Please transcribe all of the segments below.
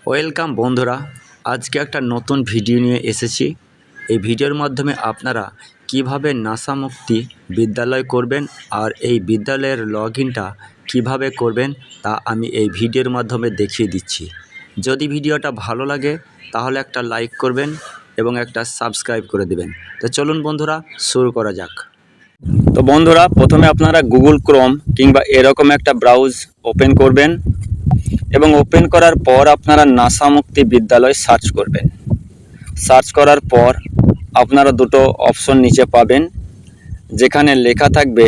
Welcome বন্ধুরা, আজকে একটা নতুন ভিডিও নিয়ে এসেছি। এই ভিডিওর মাধ্যমে আপনারা কিভাবে নাসামুক্তি বিদ্যালয় করবেন আর এই বিদ্যালয়ের লগইনটা কিভাবে করবেন তা আমি এই ভিডিওর মাধ্যমে দেখিয়ে দিচ্ছি। যদি ভিডিওটা ভালো লাগে তাহলে একটা লাইক করবেন এবং একটা সাবস্ক্রাইব করে দেবেন। তো চলুন বন্ধুরা, শুরু করা যাক। তো বন্ধুরা, প্রথমে আপনারা গুগল ক্রোম কিংবা এরকম একটা ব্রাউজ ওপেন করবেন এবং ওপেন করার পর আপনারা নাসামুক্তি বিদ্যালয় সার্চ করবেন। সার্চ করার পর আপনারা দুটো অপশন নিচে পাবেন, যেখানে লেখা থাকবে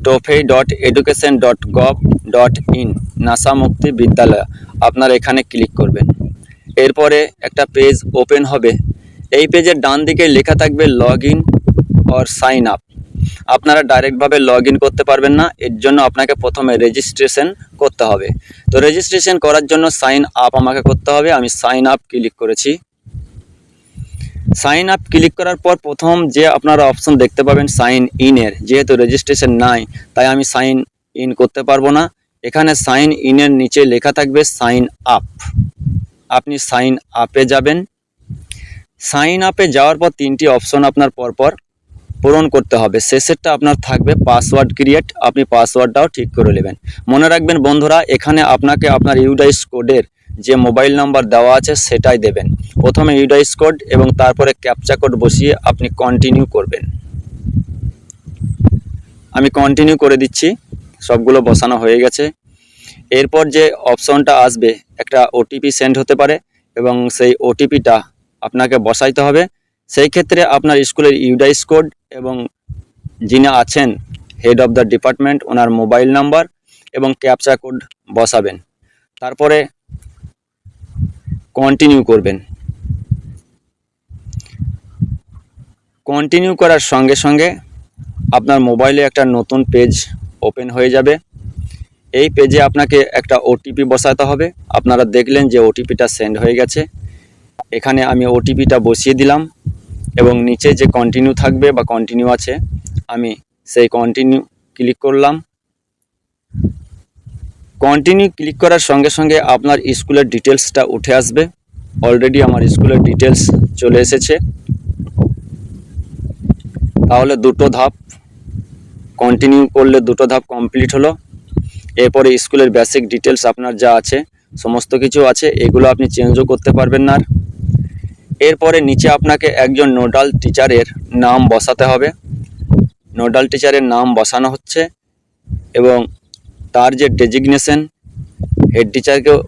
tofei.education.gov.in নাসামুক্তি বিদ্যালয়। আপনারা এখানে ক্লিক করবেন। এরপরে একটা পেজ ওপেন হবে। এই পেজের ডান দিকে লেখা থাকবে log in or sign up. আপনারা ডাইরেক্টভাবে লগ ইন করতে পারবেন না, এর জন্য আপনাকে প্রথমে রেজিস্ট্রেশন করতে হবে। তো রেজিস্ট্রেশন করার জন্য সাইন আপ আমাকে করতে হবে। আমি সাইন আপ ক্লিক করেছি। সাইন আপ ক্লিক করার পর প্রথম যে আপনারা অপশন দেখতে পাবেন সাইন ইনের, যেহেতু রেজিস্ট্রেশন নাই তাই আমি সাইন ইন করতে পারবো না। এখানে সাইন ইনের নিচে লেখা থাকবে সাইন আপ। আপনি সাইন আপে যাবেন। সাইন আপে যাওয়ার পর তিনটি অপশন আপনার পরপর পূরণ করতে হবে। শেষেরটা আপনার থাকবে পাসওয়ার্ড ক্রিয়েট। আপনি পাসওয়ার্ডটাও ঠিক করে নেবেন। মনে রাখবেন বন্ধুরা, এখানে আপনাকে আপনার ইউডাইস কোডের যে মোবাইল নাম্বার দেওয়া আছে সেটাই দেবেন। প্রথমে ইউডাইস কোড এবং তারপরে ক্যাপচা কোড বসিয়ে আপনি কন্টিনিউ করবেন। আমি কন্টিনিউ করে দিচ্ছি। সবগুলো বসানো হয়ে গেছে। এরপর যে অপশনটা আসবে, একটা ওটিপি সেন্ড হতে পারে এবং সেই ওটিপিটা আপনাকে বসাইতে হবে। সেই ক্ষেত্রে আপনার স্কুলের ইউডাইস কোড এবং যিনি আছেন head of the department owner mobile number এবং ক্যাপচা কোড বসাবেন। তারপরে কন্টিনিউ করবেন। কন্টিনিউ করার সঙ্গে সঙ্গে আপনার মোবাইলে একটা নতুন পেজ ওপেন হয়ে যাবে। এই পেজে আপনাকে একটা ওটিপি বসাতে হবে। আপনারা দেখলেন যে ওটিপিটা সেন্ড হয়ে গেছে। এখানে আমি ওটিপিটা বসিয়ে দিলাম এবং নিচে যে কন্টিনিউ থাকবে বা কন্টিনিউ আছে, আমি সেই কন্টিনিউ ক্লিক করলাম। কন্টিনিউ ক্লিক করার সঙ্গে সঙ্গে আপনার স্কুলের ডিটেলসটা উঠে আসবে। অলরেডি আমার স্কুলের ডিটেলস চলে এসেছে। তাহলে দুটো ধাপ কন্টিনিউ করলে দুটো ধাপ কমপ্লিট হলো। এরপরে স্কুলের বেসিক ডিটেলস আপনার যা আছে সমস্ত কিছু আছে, এগুলো আপনি চেঞ্জও করতে পারবেন না। এরপরে নিচে আপনাকে একজন নোডাল টিচারের নাম বসাতে হবে। নোডাল টিচারের নাম বসানো হচ্ছে এবং তার যে ডেজিগনেশন, হেড টিচারকেও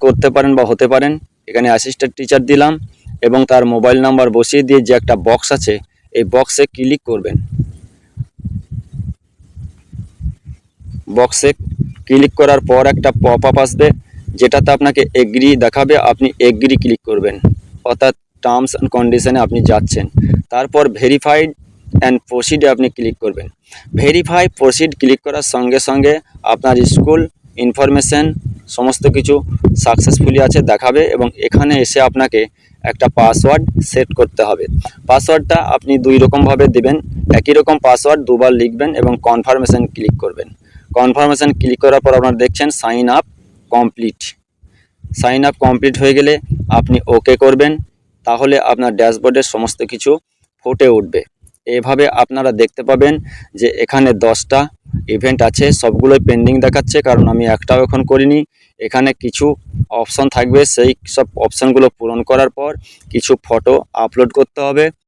করতে পারেন বা হতে পারেন। এখানে অ্যাসিস্ট্যান্ট টিচার দিলাম এবং তার মোবাইল নাম্বার বসিয়ে দিয়ে যে একটা বক্স আছে এই বক্সে ক্লিক করবেন। বক্সে ক্লিক করার পর একটা পপ আপ আসবে, যেটাতে আপনাকে এগ্রি দেখাবে। আপনি এগ্রি ক্লিক করবেন, অর্থাৎ টার্মস অ্যান্ড কন্ডিশনে আপনি যাচ্ছেন। তারপর ভেরিফাইড অ্যান্ড প্রসিডে আপনি ক্লিক করবেন। ভেরিফাই প্রসিড ক্লিক করার সঙ্গে সঙ্গে আপনার স্কুল ইনফরমেশন সমস্ত কিছু সাকসেসফুলি আছে দেখাবে এবং এখানে এসে আপনাকে একটা পাসওয়ার্ড সেট করতে হবে। পাসওয়ার্ডটা আপনি দুই রকমভাবে দেবেন। একই রকম পাসওয়ার্ড দুবার লিখবেন এবং কনফার্মেশন ক্লিক করবেন। কনফার্মেশন ক্লিক করার পর আপনারা দেখছেন sign up complete. Sign up complete হয়ে গেলে আপনি ওকে করবেন। তাহলে আপনার ড্যাশবোর্ডের সমস্ত কিছু ফুটে উঠবে। এভাবে আপনারা দেখতে পাবেন যে এখানে 10টা ইভেন্ট আছে, সবগুলোই পেন্ডিং দেখাচ্ছে কারণ আমি একটাও এখন করিনি। এখানে কিছু অপশন থাকবে, সেই সব অপশানগুলো পূরণ করার পর কিছু ফটো আপলোড করতে হবে।